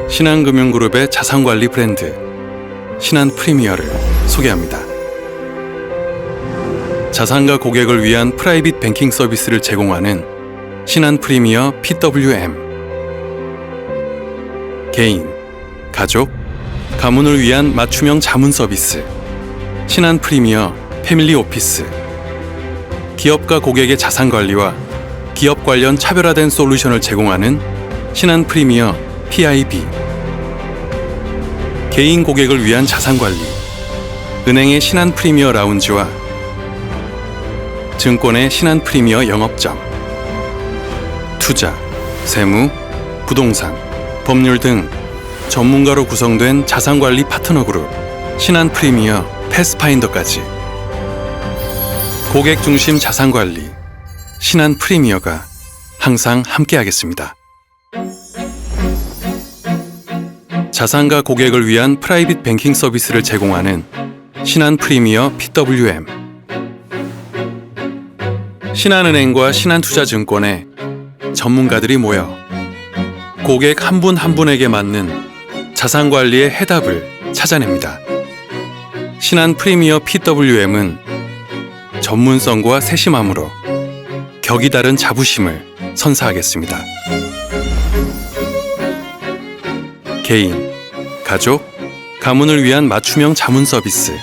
신한금융그룹의 자산관리 브랜드 신한프리미어를 소개합니다. 자산가 고객을 위한 프라이빗 뱅킹 서비스를 제공하는 신한프리미어 PWM. 개인, 가족, 가문을 위한 맞춤형 자문 서비스 신한프리미어 패밀리 오피스. 기업과 고객의 자산관리와 기업 관련 차별화된 솔루션을 제공하는 신한프리미어 PIB. 개인 고객을 위한 자산관리 은행의 신한프리미어 라운지와 증권의 신한프리미어 영업점. 투자, 세무, 부동산, 법률 등 전문가로 구성된 자산관리 파트너 그룹 신한프리미어 패스파인더까지 고객 중심 자산관리 신한프리미어가 항상 함께하겠습니다. 자산가 고객을 위한 프라이빗 뱅킹 서비스를 제공하는 신한프리미어 PWM. 신한은행과 신한투자증권의 전문가들이 모여 고객 한 분 한 분에게 맞는 자산관리의 해답을 찾아냅니다. 신한프리미어 PWM은 전문성과 세심함으로 격이 다른 자부심을 선사하겠습니다. 개인, 가족, 가문을 위한 맞춤형 자문 서비스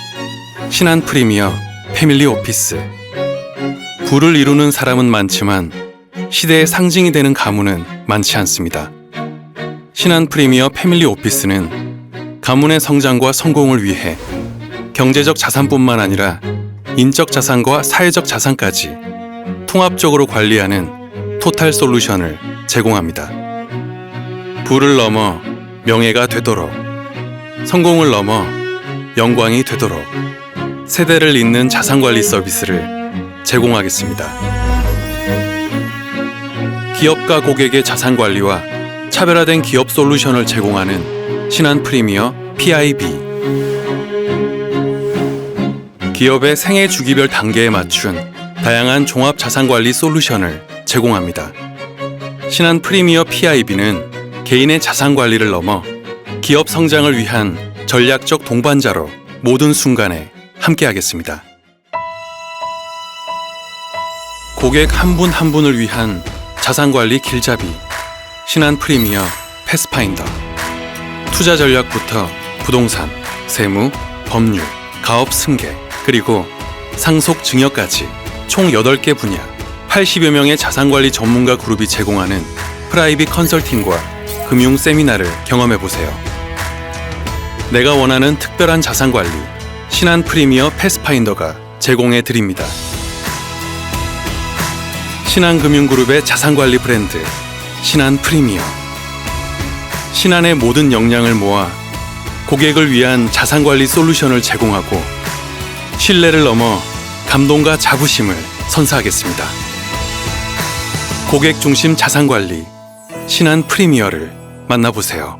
신한프리미어 패밀리 오피스. 부를 이루는 사람은 많지만 시대의 상징이 되는 가문은 많지 않습니다. 신한프리미어 패밀리 오피스는 가문의 성장과 성공을 위해 경제적 자산뿐만 아니라 인적 자산과 사회적 자산까지 통합적으로 관리하는 토탈 솔루션을 제공합니다. 부를 넘어 명예가 되도록, 성공을 넘어 영광이 되도록 세대를 잇는 자산관리 서비스를 제공하겠습니다. 기업과 고객의 자산관리와 차별화된 기업 솔루션을 제공하는 신한프리미어 PIB. 기업의 생애 주기별 단계에 맞춘 다양한 종합 자산관리 솔루션을 제공합니다. 신한프리미어 PIB는 개인의 자산관리를 넘어 기업 성장을 위한 전략적 동반자로 모든 순간에 함께하겠습니다. 고객 한 분 한 분을 위한 자산관리 길잡이 신한프리미어 패스파인더. 투자 전략부터 부동산, 세무, 법률, 가업 승계, 그리고 상속 증여까지 총 8개 분야 80여 명의 자산관리 전문가 그룹이 제공하는 프라이빗 컨설팅과 금융 세미나를 경험해보세요. 내가 원하는 특별한 자산관리 신한프리미어 패스파인더가 제공해드립니다. 신한금융그룹의 자산관리 브랜드 신한프리미어. 신한의 모든 역량을 모아 고객을 위한 자산관리 솔루션을 제공하고 신뢰를 넘어 감동과 자부심을 선사하겠습니다. 고객 중심 자산관리 신한프리미어를 만나보세요.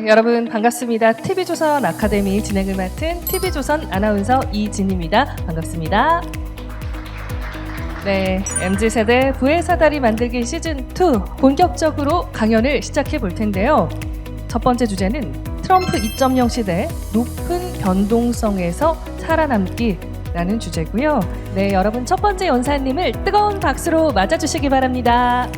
여러분 반갑습니다. TV조선 아카데미 진행을 맡은 TV조선 아나운서 이진입니다. 반갑습니다. 네, MZ세대 부의 사다리 만들기 시즌2 본격적으로 강연을 시작해 볼 텐데요. 첫 번째 주제는 트럼프 2.0 시대 높은 변동성에서 살아남기라는 주제고요. 네, 여러분 첫 번째 연사님을 뜨거운 박수로 맞아주시기 바랍니다.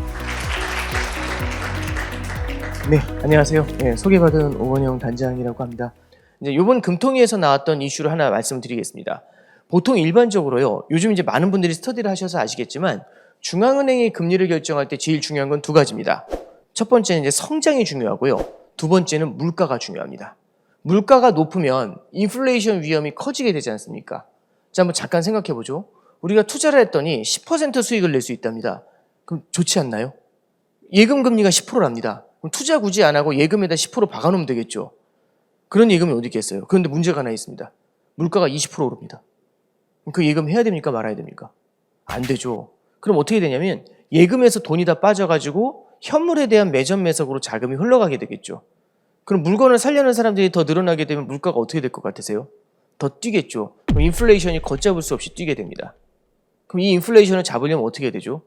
네, 안녕하세요. 네, 소개받은 오건영 단장이라고 합니다. 이제 이번 금통위에서 나왔던 이슈를 하나 말씀드리겠습니다. 보통 일반적으로요, 요즘 이제 많은 분들이 스터디를 하셔서 아시겠지만 중앙은행이 금리를 결정할 때 제일 중요한 건 두 가지입니다. 첫 번째는 이제 성장이 중요하고요. 두 번째는 물가가 중요합니다. 물가가 높으면 인플레이션 위험이 커지게 되지 않습니까? 자, 한번 잠깐 생각해 보죠. 우리가 투자를 했더니 10% 수익을 낼 수 있답니다. 그럼 좋지 않나요? 예금 금리가 10%랍니다. 그럼 투자 굳이 안 하고 예금에다 10% 박아놓으면 되겠죠. 그런 예금이 어디 있겠어요? 그런데 문제가 하나 있습니다. 물가가 20% 오릅니다. 그 예금 해야 됩니까? 말아야 됩니까? 안 되죠. 그럼 어떻게 되냐면 예금에서 돈이 다 빠져가지고 현물에 대한 매점 매석으로 자금이 흘러가게 되겠죠. 그럼 물건을 살려는 사람들이 더 늘어나게 되면 물가가 어떻게 될 것 같으세요? 더 뛰겠죠. 그럼 인플레이션이 걷잡을 수 없이 뛰게 됩니다. 그럼 이 인플레이션을 잡으려면 어떻게 해야 되죠?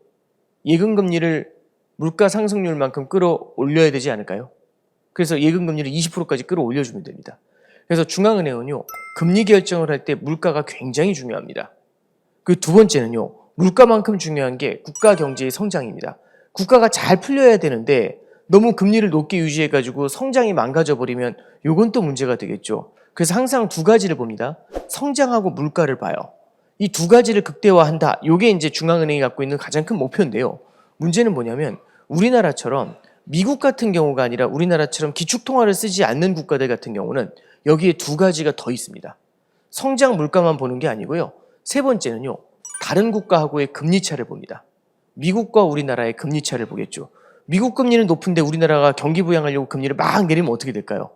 예금 금리를 물가 상승률만큼 끌어올려야 되지 않을까요? 그래서 예금 금리를 20%까지 끌어올려주면 됩니다. 그래서 중앙은행은요, 금리 결정을 할 때 물가가 굉장히 중요합니다. 그 두 번째는요, 물가만큼 중요한 게 국가 경제의 성장입니다. 국가가 잘 풀려야 되는데 너무 금리를 높게 유지해가지고 성장이 망가져버리면 요건 또 문제가 되겠죠. 그래서 항상 두 가지를 봅니다. 성장하고 물가를 봐요. 이 두 가지를 극대화한다. 요게 이제 중앙은행이 갖고 있는 가장 큰 목표인데요. 문제는 뭐냐면 우리나라처럼 미국 같은 경우가 아니라 우리나라처럼 기축통화를 쓰지 않는 국가들 같은 경우는 여기에 두 가지가 더 있습니다. 성장 물가만 보는 게 아니고요. 세 번째는요. 다른 국가하고의 금리 차를 봅니다. 미국과 우리나라의 금리 차를 보겠죠. 미국 금리는 높은데 우리나라가 경기 부양하려고 금리를 막 내리면 어떻게 될까요?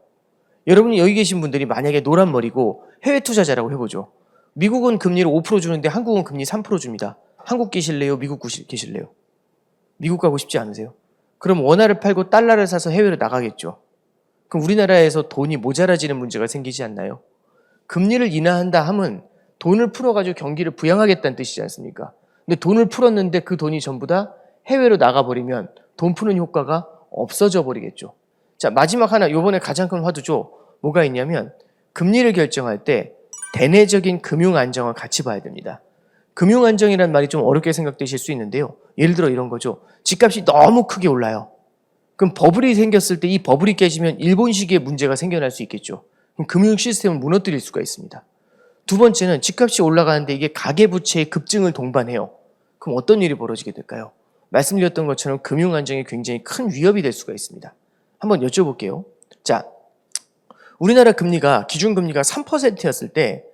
여러분이 여기 계신 분들이 만약에 노란머리고 해외 투자자라고 해보죠. 미국은 금리를 5% 주는데 한국은 금리 3% 줍니다. 한국 계실래요? 미국 계실래요? 미국 가고 싶지 않으세요? 그럼 원화를 팔고 달러를 사서 해외로 나가겠죠. 그럼 우리나라에서 돈이 모자라지는 문제가 생기지 않나요? 금리를 인하한다 함은 돈을 풀어가지고 경기를 부양하겠다는 뜻이지 않습니까? 근데 돈을 풀었는데 그 돈이 전부 다 해외로 나가버리면 돈 푸는 효과가 없어져 버리겠죠. 자, 마지막 하나, 요번에 가장 큰 화두죠. 뭐가 있냐면 금리를 결정할 때 대내적인 금융 안정을 같이 봐야 됩니다. 금융 안정이라는 말이 좀 어렵게 생각되실 수 있는데요. 예를 들어 이런 거죠. 집값이 너무 크게 올라요. 그럼 버블이 생겼을 때 이 버블이 깨지면 일본식의 문제가 생겨날 수 있겠죠. 그럼 금융 시스템을 무너뜨릴 수가 있습니다. 두 번째는 집값이 올라가는데 이게 가계부채의 급증을 동반해요. 그럼 어떤 일이 벌어지게 될까요? 말씀드렸던 것처럼 금융 안정이 굉장히 큰 위협이 될 수가 있습니다. 한번 여쭤볼게요. 자, 우리나라 금리가 기준금리가 3%였을 때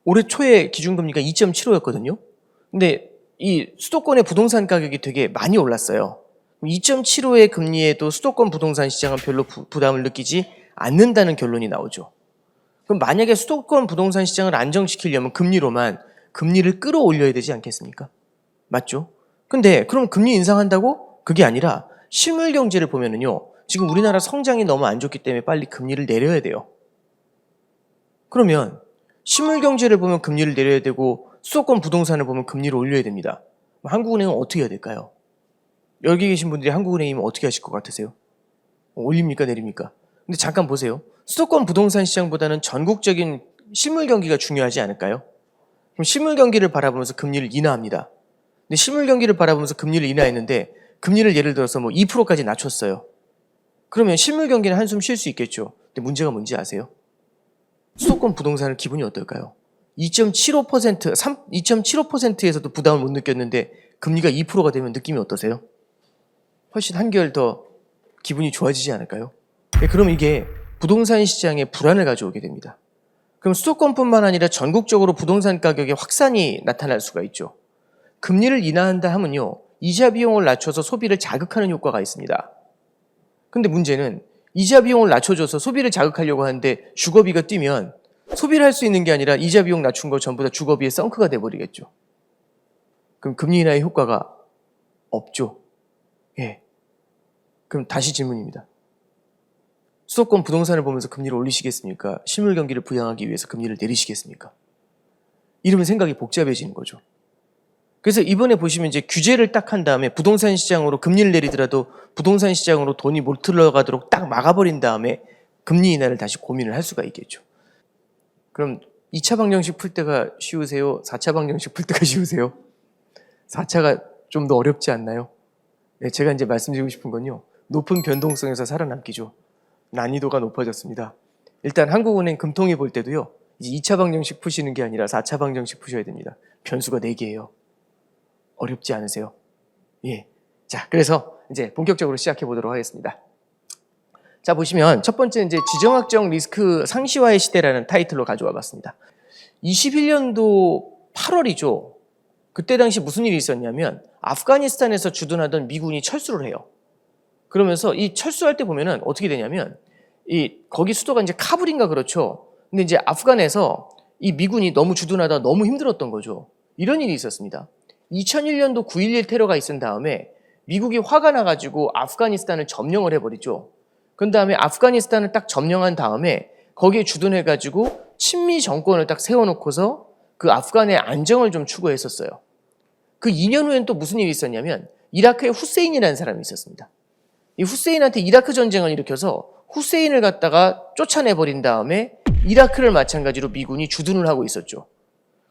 올해 초에 기준금리가 2.75였거든요. 근데 이 수도권의 부동산 가격이 되게 많이 올랐어요. 2.75의 금리에도 수도권 부동산 시장은 별로 부담을 느끼지 않는다는 결론이 나오죠. 그럼 만약에 수도권 부동산 시장을 안정시키려면 금리로만 금리를 끌어올려야 되지 않겠습니까? 맞죠? 근데 그럼 금리 인상한다고? 그게 아니라 실물 경제를 보면은요. 지금 우리나라 성장이 너무 안 좋기 때문에 빨리 금리를 내려야 돼요. 그러면 실물 경제를 보면 금리를 내려야 되고 수도권 부동산을 보면 금리를 올려야 됩니다. 한국은행은 어떻게 해야 될까요? 여기 계신 분들이 한국은행이면 어떻게 하실 것 같으세요? 올립니까? 내립니까? 근데 잠깐 보세요. 수도권 부동산 시장보다는 전국적인 실물 경기가 중요하지 않을까요? 그럼 실물 경기를 바라보면서 금리를 인하합니다. 근데 실물 경기를 바라보면서 금리를 인하했는데 금리를 예를 들어서 뭐 2%까지 낮췄어요. 그러면 실물 경기는 한숨 쉴 수 있겠죠. 근데 문제가 뭔지 아세요? 수도권 부동산은 기분이 어떨까요? 2.75%, 2.75%에서도 부담을 못 느꼈는데 금리가 2%가 되면 느낌이 어떠세요? 훨씬 한결 더 기분이 좋아지지 않을까요? 그럼 이게 부동산 시장에 불안을 가져오게 됩니다. 그럼 수도권뿐만 아니라 전국적으로 부동산 가격의 확산이 나타날 수가 있죠. 금리를 인하한다 하면요. 이자 비용을 낮춰서 소비를 자극하는 효과가 있습니다. 근데 문제는 이자 비용을 낮춰줘서 소비를 자극하려고 하는데 주거비가 뛰면 소비를 할 수 있는 게 아니라 이자 비용 낮춘 거 전부 다 주거비의 썬크가 돼버리겠죠. 그럼 금리 인하의 효과가 없죠. 예. 그럼 다시 질문입니다. 수도권 부동산을 보면서 금리를 올리시겠습니까? 실물 경기를 부양하기 위해서 금리를 내리시겠습니까? 이러면 생각이 복잡해지는 거죠. 그래서 이번에 보시면 이제 규제를 딱 한 다음에 부동산 시장으로 금리를 내리더라도 부동산 시장으로 돈이 못 들어가도록 딱 막아버린 다음에 금리 인하를 다시 고민을 할 수가 있겠죠. 그럼 2차 방정식 풀 때가 쉬우세요? 4차 방정식 풀 때가 쉬우세요? 4차가 좀 더 어렵지 않나요? 네, 제가 이제 말씀드리고 싶은 건요. 높은 변동성에서 살아남기죠. 난이도가 높아졌습니다. 일단 한국은행 금통위 볼 때도요. 이제 2차 방정식 푸시는 게 아니라 4차 방정식 푸셔야 됩니다. 변수가 4개예요. 어렵지 않으세요? 예. 자, 그래서 이제 본격적으로 시작해 보도록 하겠습니다. 자, 보시면 첫 번째 이제 지정학적 리스크 상시화의 시대라는 타이틀로 가져와 봤습니다. 21년도 8월이죠. 그때 당시 무슨 일이 있었냐면 아프가니스탄에서 주둔하던 미군이 철수를 해요. 그러면서 이 철수할 때 보면은 어떻게 되냐면 거기 수도가 이제 카불인가 그렇죠. 근데 이제 아프간에서 이 미군이 너무 주둔하다 너무 힘들었던 거죠. 이런 일이 있었습니다. 2001년도 9.11 테러가 있은 다음에 미국이 화가 나가지고 아프가니스탄을 점령을 해버리죠. 그 다음에 아프가니스탄을 딱 점령한 다음에 거기에 주둔해가지고 친미 정권을 딱 세워놓고서 그 아프간의 안정을 좀 추구했었어요. 그 2년 후엔 또 무슨 일이 있었냐면 이라크에 후세인이라는 사람이 있었습니다. 이 후세인한테 이라크 전쟁을 일으켜서 후세인을 갖다가 쫓아내버린 다음에 이라크를 마찬가지로 미군이 주둔을 하고 있었죠.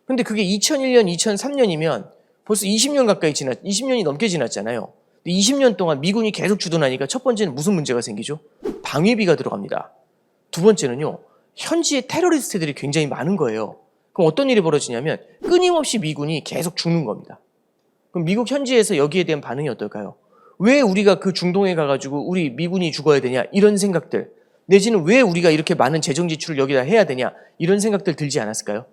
근데 그게 2001년, 2003년이면 벌써 20년이 넘게 지났잖아요. 20년 동안 미군이 계속 주둔하니까 첫 번째는 무슨 문제가 생기죠? 방위비가 들어갑니다. 두 번째는요, 현지에 테러리스트들이 굉장히 많은 거예요. 그럼 어떤 일이 벌어지냐면 끊임없이 미군이 계속 죽는 겁니다. 그럼 미국 현지에서 여기에 대한 반응이 어떨까요? 왜 우리가 그 중동에 가가지고 우리 미군이 죽어야 되냐 이런 생각들, 내지는 왜 우리가 이렇게 많은 재정 지출을 여기다 해야 되냐 이런 생각들 들지 않았을까요?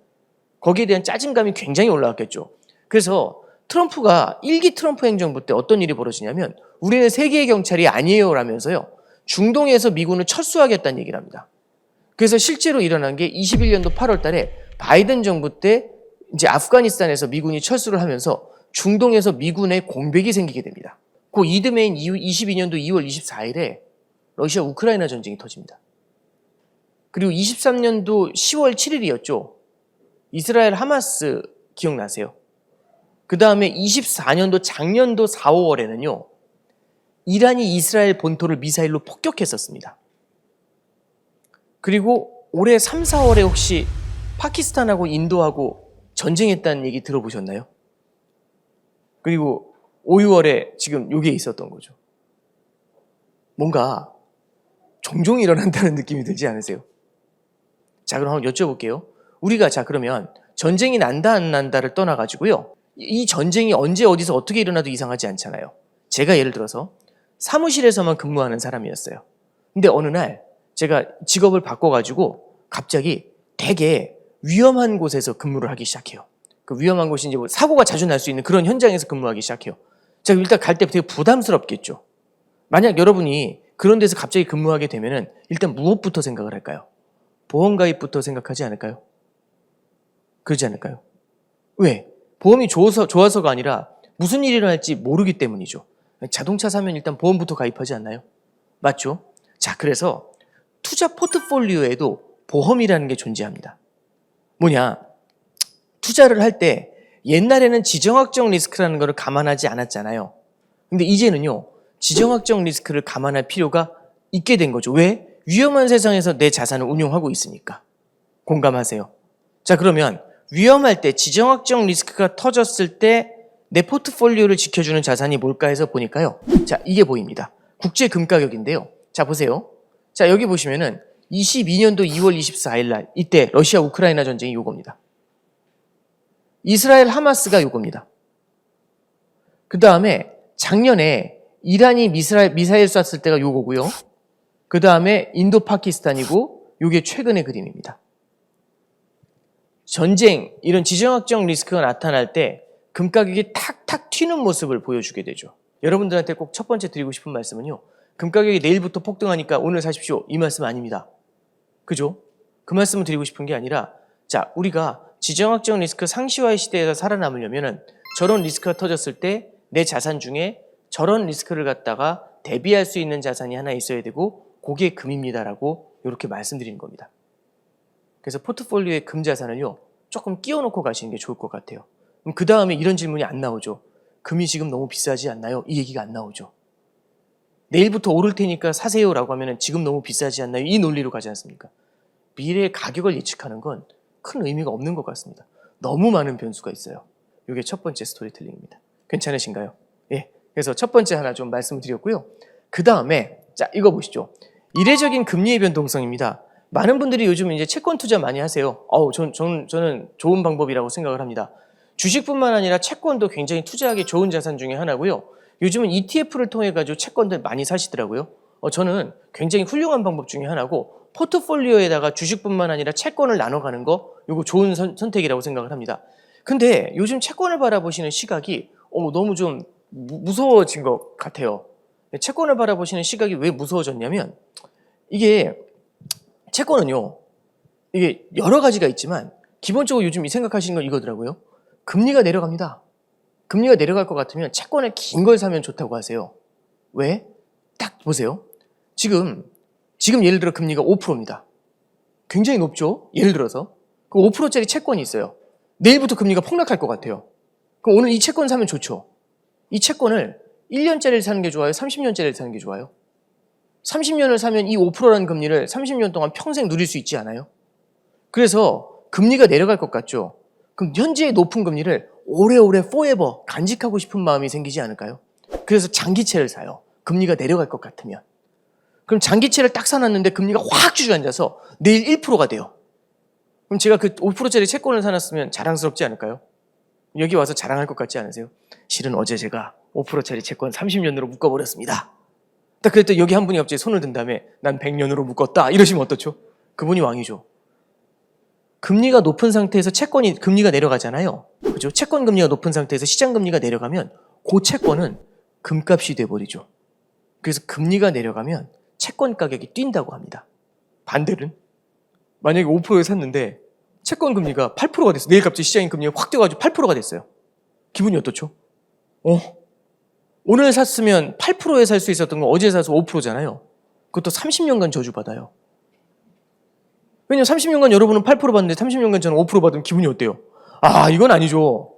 거기에 대한 짜증감이 굉장히 올라왔겠죠. 그래서 트럼프가 1기 트럼프 행정부 때 어떤 일이 벌어지냐면 우리는 세계의 경찰이 아니에요 라면서요, 중동에서 미군을 철수하겠다는 얘기를 합니다. 그래서 실제로 일어난 게 21년도 8월 달에 바이든 정부 때 이제 아프가니스탄에서 미군이 철수를 하면서 중동에서 미군의 공백이 생기게 됩니다. 그 이듬해인 22년도 2월 24일에 러시아 우크라이나 전쟁이 터집니다. 그리고 23년도 10월 7일이었죠. 이스라엘 하마스 기억나세요? 그 다음에 24년도 작년도 4, 5월에는요. 이란이 이스라엘 본토를 미사일로 폭격했었습니다. 그리고 올해 3, 4월에 혹시 파키스탄하고 인도하고 전쟁했다는 얘기 들어보셨나요? 그리고 5, 6월에 지금 요게 있었던 거죠. 뭔가 종종 일어난다는 느낌이 들지 않으세요? 자, 그럼 한번 여쭤볼게요. 우리가 그러면 전쟁이 난다 안 난다를 떠나가지고요, 이 전쟁이 언제 어디서 어떻게 일어나도 이상하지 않잖아요. 제가 예를 들어서 사무실에서만 근무하는 사람이었어요. 근데 어느 날 제가 직업을 바꿔가지고 갑자기 되게 위험한 곳에서 근무를 하기 시작해요. 그 위험한 곳이 이제 뭐 사고가 자주 날 수 있는 그런 현장에서 근무하기 시작해요. 자, 일단 갈 때 되게 부담스럽겠죠. 만약 여러분이 그런 데서 갑자기 근무하게 되면은 일단 무엇부터 생각을 할까요? 보험가입부터 생각하지 않을까요? 그러지 않을까요? 왜? 보험이 좋아서가 아니라 무슨 일이 일어날지 모르기 때문이죠. 자동차 사면 일단 보험부터 가입하지 않나요? 맞죠? 자, 그래서 투자 포트폴리오에도 보험이라는 게 존재합니다. 뭐냐? 투자를 할 때 옛날에는 지정학적 리스크라는 걸 감안하지 않았잖아요. 근데 이제는요, 지정학적 리스크를 감안할 필요가 있게 된 거죠. 왜? 위험한 세상에서 내 자산을 운용하고 있으니까. 공감하세요? 자, 그러면 위험할 때 지정학적 리스크가 터졌을 때 내 포트폴리오를 지켜주는 자산이 뭘까 해서 보니까요. 자, 이게 보입니다. 국제 금 가격인데요. 자, 보세요. 자, 여기 보시면은 22년도 2월 24일 날 이때 러시아 우크라이나 전쟁이 요겁니다. 이스라엘 하마스가 요겁니다. 그 다음에 작년에 이란이 미사일 쐈을 때가 요거고요. 그 다음에 인도 파키스탄이고 요게 최근의 그림입니다. 전쟁, 이런 지정학적 리스크가 나타날 때 금 가격이 탁탁 튀는 모습을 보여주게 되죠. 여러분들한테 꼭 첫 번째 드리고 싶은 말씀은요, 금 가격이 내일부터 폭등하니까 오늘 사십시오, 이 말씀 아닙니다. 그죠? 그 말씀을 드리고 싶은 게 아니라, 자, 우리가 지정학적 리스크 상시화의 시대에서 살아남으려면은 저런 리스크가 터졌을 때 내 자산 중에 저런 리스크를 갖다가 대비할 수 있는 자산이 하나 있어야 되고 그게 금입니다라고 이렇게 말씀드리는 겁니다. 그래서 포트폴리오에 금 자산을요, 조금 끼워놓고 가시는 게 좋을 것 같아요. 그럼 그 다음에 이런 질문이 안 나오죠. 금이 지금 너무 비싸지 않나요? 이 얘기가 안 나오죠. 내일부터 오를 테니까 사세요라고 하면 지금 너무 비싸지 않나요? 이 논리로 가지 않습니까? 미래의 가격을 예측하는 건 큰 의미가 없는 것 같습니다. 너무 많은 변수가 있어요. 이게 첫 번째 스토리텔링입니다. 괜찮으신가요? 예. 그래서 첫 번째 하나 좀 말씀을 드렸고요. 그 다음에 자, 이거 보시죠. 이례적인 금리의 변동성입니다. 많은 분들이 요즘 이제 채권 투자 많이 하세요. 저는 좋은 방법이라고 생각을 합니다. 주식뿐만 아니라 채권도 굉장히 투자하기 좋은 자산 중에 하나고요. 요즘은 ETF를 통해 가지고 채권들 많이 사시더라고요. 저는 굉장히 훌륭한 방법 중에 하나고, 포트폴리오에다가 주식뿐만 아니라 채권을 나눠가는 거, 이거 좋은 선택이라고 생각을 합니다. 근데 요즘 채권을 바라보시는 시각이 너무 좀 무서워진 것 같아요. 채권을 바라보시는 시각이 왜 무서워졌냐면, 이게 채권은요, 이게 여러 가지가 있지만 기본적으로 요즘 생각하시는 건 이거더라고요. 금리가 내려갑니다. 금리가 내려갈 것 같으면 채권을 긴 걸 사면 좋다고 하세요. 왜? 딱 보세요. 지금 예를 들어 금리가 5%입니다. 굉장히 높죠? 예를 들어서. 그 5%짜리 채권이 있어요. 내일부터 금리가 폭락할 것 같아요. 그럼 오늘 이 채권 사면 좋죠? 이 채권을 1년짜리를 사는 게 좋아요? 30년짜리를 사는 게 좋아요? 30년을 사면 이 5%라는 금리를 30년 동안 평생 누릴 수 있지 않아요? 그래서 금리가 내려갈 것 같죠? 그럼 현재의 높은 금리를 오래오래 forever 간직하고 싶은 마음이 생기지 않을까요? 그래서 장기채를 사요. 금리가 내려갈 것 같으면. 그럼 장기채를 딱 사놨는데 금리가 확 주저앉아서 내일 1%가 돼요. 그럼 제가 그 5%짜리 채권을 사놨으면 자랑스럽지 않을까요? 여기 와서 자랑할 것 같지 않으세요? 실은 어제 제가 5%짜리 채권 30년으로 묶어버렸습니다. 딱 그랬더니 여기 한 분이 갑자기 손을 든 다음에 난 100년으로 묶었다 이러시면 어떻죠? 그분이 왕이죠. 금리가 높은 상태에서 채권이 금리가 내려가잖아요. 그죠? 채권 금리가 높은 상태에서 시장 금리가 내려가면 그 채권은 금값이 돼버리죠. 그래서 금리가 내려가면 채권 가격이 뛴다고 합니다. 반대는 만약에 5%에 샀는데 채권 금리가 8%가 됐어요. 내일 갑자기 시장인 금리가 확 뛰어가지고 8%가 됐어요. 기분이 어떻죠? 오늘 샀으면 8%에 살 수 있었던 거 어제 사서 5%잖아요. 그것도 30년간 저주받아요. 왜냐면 30년간 여러분은 8% 받는데 30년간 저는 5% 받으면 기분이 어때요? 아, 이건 아니죠.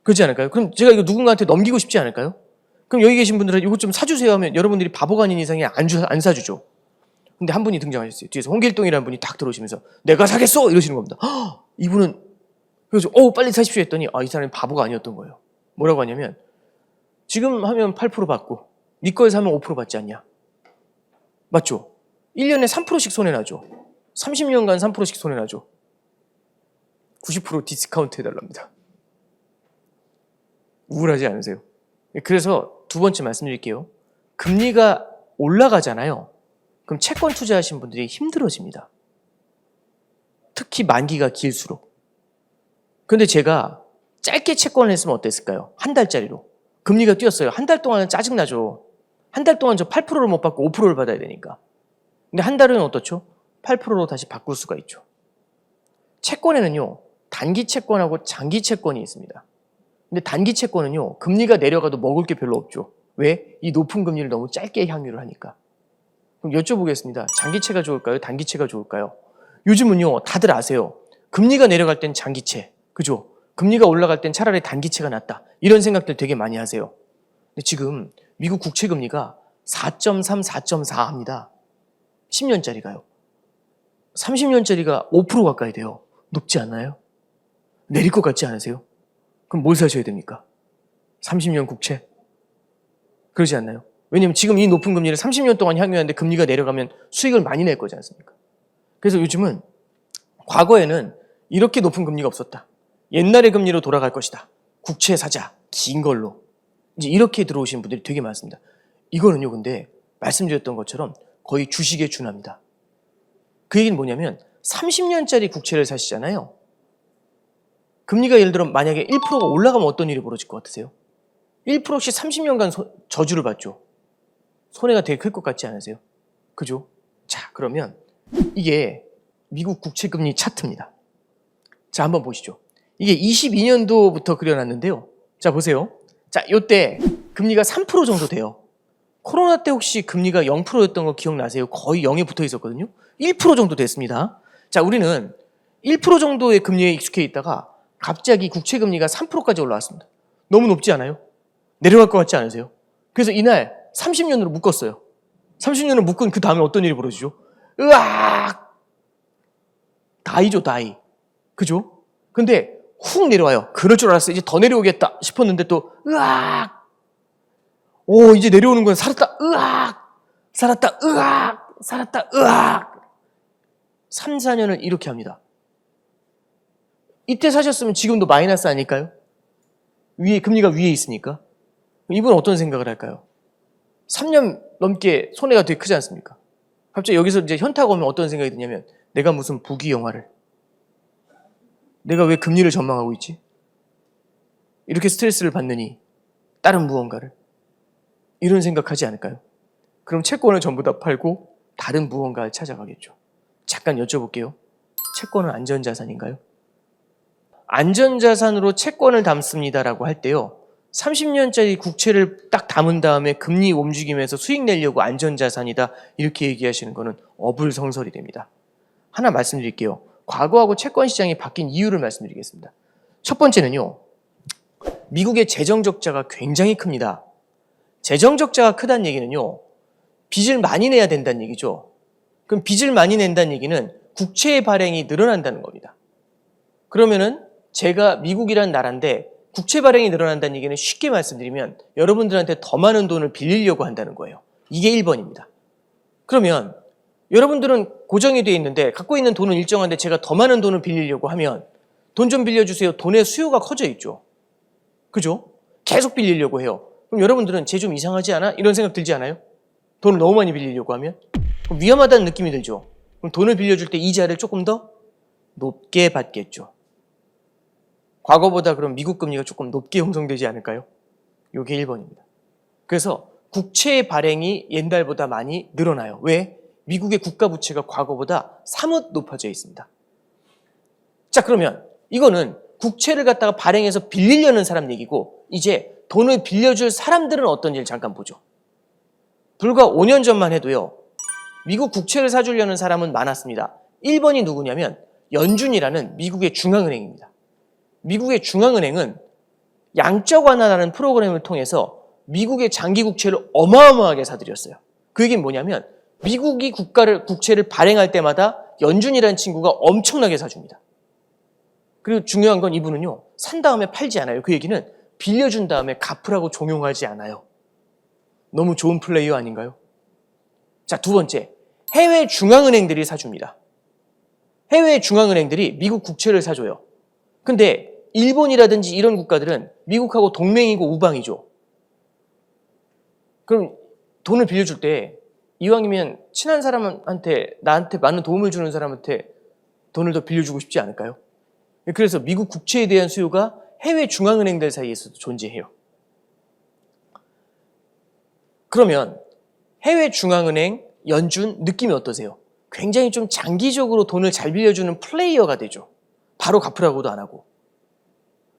그렇지 않을까요? 그럼 제가 이거 누군가한테 넘기고 싶지 않을까요? 그럼 여기 계신 분들은 이거 좀 사주세요 하면 여러분들이 바보가 아닌 이상에 안 사주죠. 근데 한 분이 등장하셨어요. 뒤에서 홍길동이라는 분이 딱 들어오시면서 내가 사겠어! 이러시는 겁니다. 이분은 그래서 빨리 사십시오 했더니 이 사람이 바보가 아니었던 거예요. 뭐라고 하냐면 지금 하면 8% 받고 네 거에 사면 5% 받지 않냐? 맞죠? 1년에 3%씩 손해나죠. 30년간 3%씩 손해나죠. 90% 디스카운트 해달랍니다. 우울하지 않으세요? 그래서 두 번째 말씀드릴게요. 금리가 올라가잖아요. 그럼 채권 투자하신 분들이 힘들어집니다. 특히 만기가 길수록. 그런데 제가 짧게 채권을 했으면 어땠을까요? 한 달짜리로. 금리가 뛰었어요. 한 달 동안은 짜증나죠. 한 달 동안 저 8%를 못 받고 5%를 받아야 되니까. 근데 한 달은 어떻죠? 8%로 다시 바꿀 수가 있죠. 채권에는요, 단기 채권하고 장기 채권이 있습니다. 근데 단기 채권은요, 금리가 내려가도 먹을 게 별로 없죠. 왜? 이 높은 금리를 너무 짧게 향유를 하니까. 그럼 여쭤보겠습니다. 장기채가 좋을까요? 단기채가 좋을까요? 요즘은요, 다들 아세요. 금리가 내려갈 땐 장기채. 그죠? 금리가 올라갈 땐 차라리 단기채가 낫다. 이런 생각들 되게 많이 하세요. 근데 지금 미국 국채 금리가 4.3, 4.4 합니다. 10년짜리가요. 30년짜리가 5% 가까이 돼요. 높지 않나요? 내릴 것 같지 않으세요? 그럼 뭘 사셔야 됩니까? 30년 국채? 그러지 않나요? 왜냐면 지금 이 높은 금리를 30년 동안 향유하는데 금리가 내려가면 수익을 많이 낼 거지 않습니까? 그래서 요즘은 과거에는 이렇게 높은 금리가 없었다. 옛날의 금리로 돌아갈 것이다. 국채 사자. 긴 걸로. 이제 이렇게 들어오시는 분들이 되게 많습니다. 이거는요, 근데 말씀드렸던 것처럼 거의 주식에 준합니다. 그 얘기는 뭐냐면 30년짜리 국채를 사시잖아요. 금리가 예를 들어 만약에 1%가 올라가면 어떤 일이 벌어질 것 같으세요? 1%씩 30년간 저주를 받죠. 손해가 되게 클 것 같지 않으세요? 그죠? 자, 그러면 이게 미국 국채금리 차트입니다. 자, 한번 보시죠. 이게 22년도부터 그려놨는데요. 자, 보세요. 자, 요때 금리가 3% 정도 돼요. 코로나 때 혹시 금리가 0%였던 거 기억나세요? 거의 0에 붙어 있었거든요. 1% 정도 됐습니다. 자, 우리는 1% 정도의 금리에 익숙해 있다가 갑자기 국채 금리가 3%까지 올라왔습니다. 너무 높지 않아요? 내려갈 것 같지 않으세요? 그래서 이날 30년으로 묶었어요. 30년을 묶은 그 다음에 어떤 일이 벌어지죠? 으악! 다이죠, 다이. 그죠? 근데 훅 내려와요. 그럴 줄 알았어요. 이제 더 내려오겠다 싶었는데 또 으악! 오, 이제 내려오는 건 살았다. 으악! 살았다. 으악! 살았다. 으악! 3, 4년을 이렇게 합니다. 이때 사셨으면 지금도 마이너스 아닐까요? 위에 금리가 위에 있으니까. 이분은 어떤 생각을 할까요? 3년 넘게 손해가 되게 크지 않습니까? 갑자기 여기서 이제 현타가 오면 어떤 생각이 드냐면 내가 무슨 부귀 영화를 내가 왜 금리를 전망하고 있지? 이렇게 스트레스를 받느니 다른 무언가를 이런 생각하지 않을까요? 그럼 채권을 전부 다 팔고 다른 무언가를 찾아가겠죠. 잠깐 여쭤볼게요. 채권은 안전자산인가요? 안전자산으로 채권을 담습니다라고 할 때요. 30년짜리 국채를 딱 담은 다음에 금리 움직이면서 수익 내려고 안전자산이다 이렇게 얘기하시는 거는 어불성설이 됩니다. 하나 말씀드릴게요. 과거하고 채권 시장이 바뀐 이유를 말씀드리겠습니다. 첫 번째는요. 미국의 재정 적자가 굉장히 큽니다. 재정 적자가 크다는 얘기는요, 빚을 많이 내야 된다는 얘기죠. 그럼 빚을 많이 낸다는 얘기는 국채의 발행이 늘어난다는 겁니다. 그러면은 제가 미국이란 나라인데 국채 발행이 늘어난다는 얘기는 쉽게 말씀드리면 여러분들한테 더 많은 돈을 빌리려고 한다는 거예요. 이게 1번입니다. 그러면 여러분들은 고정이 되어 있는데 갖고 있는 돈은 일정한데 제가 더 많은 돈을 빌리려고 하면 돈 좀 빌려주세요. 돈의 수요가 커져 있죠. 그죠? 계속 빌리려고 해요. 그럼 여러분들은 쟤 좀 이상하지 않아? 이런 생각 들지 않아요? 돈을 너무 많이 빌리려고 하면? 그럼 위험하다는 느낌이 들죠. 그럼 돈을 빌려줄 때 이자를 조금 더 높게 받겠죠. 과거보다 그럼 미국 금리가 조금 높게 형성되지 않을까요? 이게 1번입니다. 그래서 국채 발행이 옛날보다 많이 늘어나요. 왜? 미국의 국가 부채가 과거보다 사뭇 높아져 있습니다. 자, 그러면 이거는 국채를 갖다가 발행해서 빌리려는 사람 얘기고, 이제 돈을 빌려줄 사람들은 어떤지를 잠깐 보죠. 불과 5년 전만 해도요, 미국 국채를 사주려는 사람은 많았습니다. 1번이 누구냐면 연준이라는 미국의 중앙은행입니다. 미국의 중앙은행은 양적 완화라는 프로그램을 통해서 미국의 장기 국채를 어마어마하게 사들였어요. 그 얘기는 뭐냐면 미국이 국채를 발행할 때마다 연준이라는 친구가 엄청나게 사줍니다. 그리고 중요한 건 이분은요, 산 다음에 팔지 않아요. 그 얘기는 빌려준 다음에 갚으라고 종용하지 않아요. 너무 좋은 플레이어 아닌가요? 자, 두 번째, 해외 중앙은행들이 사줍니다. 해외 중앙은행들이 미국 국채를 사줘요. 근데 일본이라든지 이런 국가들은 미국하고 동맹이고 우방이죠. 그럼 돈을 빌려줄 때 이왕이면 친한 사람한테, 나한테 많은 도움을 주는 사람한테 돈을 더 빌려주고 싶지 않을까요? 그래서 미국 국채에 대한 수요가 해외 중앙은행들 사이에서도 존재해요. 그러면 해외 중앙은행, 연준 느낌이 어떠세요? 굉장히 좀 장기적으로 돈을 잘 빌려주는 플레이어가 되죠. 바로 갚으라고도 안 하고.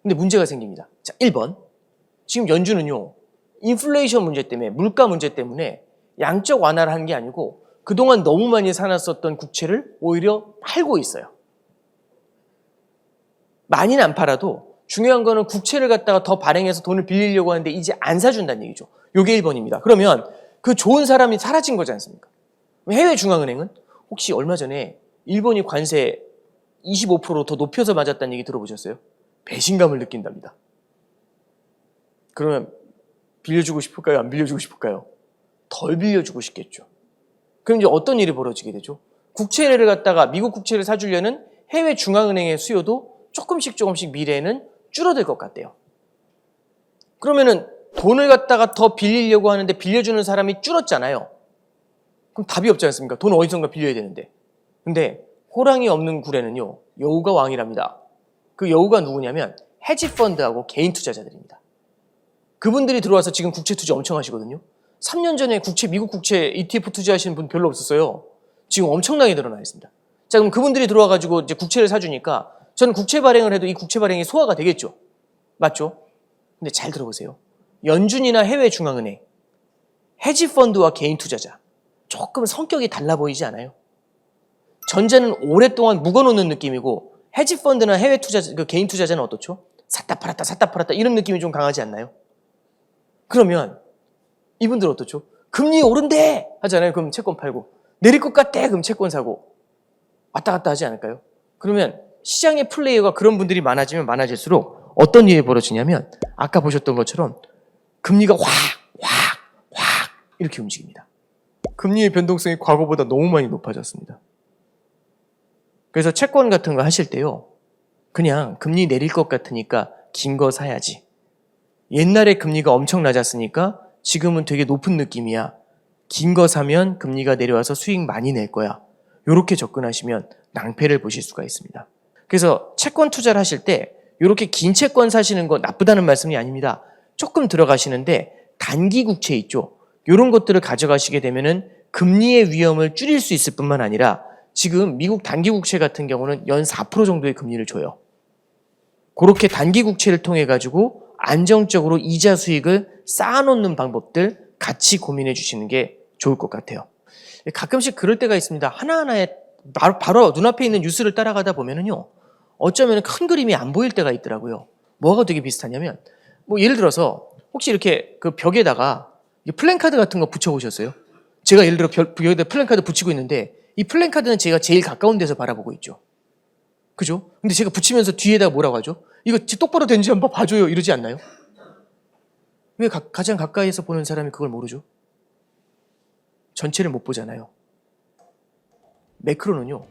근데 문제가 생깁니다. 자, 1번. 지금 연준은요, 인플레이션 문제 때문에, 물가 문제 때문에 양적 완화를 한 게 아니고 그동안 너무 많이 사놨었던 국채를 오히려 팔고 있어요. 많이는 안 팔아도 중요한 거는 국채를 갖다가 더 발행해서 돈을 빌리려고 하는데 이제 안 사준다는 얘기죠. 요게 1번입니다. 그러면 그 좋은 사람이 사라진 거지 않습니까? 해외 중앙은행은 혹시 얼마 전에 일본이 관세 25% 더 높여서 맞았다는 얘기 들어보셨어요? 배신감을 느낀답니다. 그러면 빌려주고 싶을까요? 안 빌려주고 싶을까요? 덜 빌려주고 싶겠죠. 그럼 이제 어떤 일이 벌어지게 되죠? 국채를 갖다가 미국 국채를 사주려는 해외 중앙은행의 수요도 조금씩 미래에는 줄어들 것 같대요. 그러면은 돈을 갖다가 더 빌리려고 하는데 빌려주는 사람이 줄었잖아요. 그럼 답이 없지 않습니까? 돈 어디선가 빌려야 되는데. 근데 호랑이 없는 굴에는요, 여우가 왕이랍니다. 그 여우가 누구냐면 헤지펀드하고 개인 투자자들입니다. 그분들이 들어와서 지금 국채 투자 엄청 하시거든요. 3년 전에 미국 국채 ETF 투자하시는 분 별로 없었어요. 지금 엄청나게 늘어나 있습니다. 자, 그럼 그분들이 들어와가지고 이제 국채를 사주니까 저는 국채 발행을 해도 이 국채 발행이 소화가 되겠죠. 맞죠? 근데 잘 들어보세요. 연준이나 해외 중앙은행, 헤지펀드와 개인 투자자, 조금 성격이 달라 보이지 않아요? 전자는 오랫동안 묵어놓는 느낌이고 헤지펀드나 해외 투자자, 개인 투자자는 어떻죠? 샀다 팔았다 이런 느낌이 좀 강하지 않나요? 그러면 이분들 어떻죠? 금리 오른대 하잖아요. 그럼 채권 팔고. 내릴 것 같대 그럼 채권 사고. 왔다 갔다 하지 않을까요? 그러면 시장의 플레이어가 그런 분들이 많아지면 많아질수록 어떤 일이 벌어지냐면 아까 보셨던 것처럼 금리가 확 이렇게 움직입니다. 금리의 변동성이 과거보다 너무 많이 높아졌습니다. 그래서 채권 같은 거 하실 때요, 그냥 금리 내릴 것 같으니까 긴 거 사야지. 옛날에 금리가 엄청 낮았으니까 지금은 되게 높은 느낌이야. 긴 거 사면 금리가 내려와서 수익 많이 낼 거야. 이렇게 접근하시면 낭패를 보실 수가 있습니다. 그래서 채권 투자를 하실 때 이렇게 긴 채권 사시는 거 나쁘다는 말씀이 아닙니다. 조금 들어가시는데 단기 국채 있죠. 이런 것들을 가져가시게 되면은 금리의 위험을 줄일 수 있을 뿐만 아니라 지금 미국 단기 국채 같은 경우는 연 4% 정도의 금리를 줘요. 그렇게 단기 국채를 통해 가지고 안정적으로 이자 수익을 쌓아놓는 방법들 같이 고민해 주시는 게 좋을 것 같아요. 가끔씩 그럴 때가 있습니다. 하나하나에 바로 눈앞에 있는 뉴스를 따라가다 보면은요, 어쩌면 큰 그림이 안 보일 때가 있더라고요. 뭐가 되게 비슷하냐면, 뭐 예를 들어서 혹시 이렇게 그 벽에다가 이 플랜카드 같은 거 붙여보셨어요? 제가 예를 들어 여기다 플랜카드 붙이고 있는데 이 플랜카드는 제가 제일 가까운 데서 바라보고 있죠. 그죠? 근데 제가 붙이면서 뒤에다가 뭐라고 하죠? 이거 똑바로 된지 한번 봐줘요. 이러지 않나요? 왜 가장 가까이에서 보는 사람이 그걸 모르죠? 전체를 못 보잖아요. 매크로는요,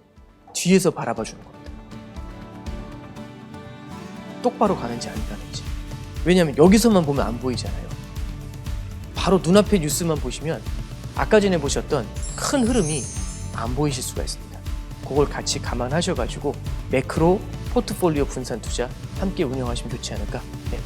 뒤에서 바라봐 주는 겁니다. 똑바로 가는지 안 가는지. 왜냐하면 여기서만 보면 안 보이잖아요. 바로 눈앞에 뉴스만 보시면 아까 전에 보셨던 큰 흐름이 안 보이실 수가 있습니다. 그걸 같이 감안하셔가지고 매크로 포트폴리오 분산 투자 함께 운영하시면 좋지 않을까. 네.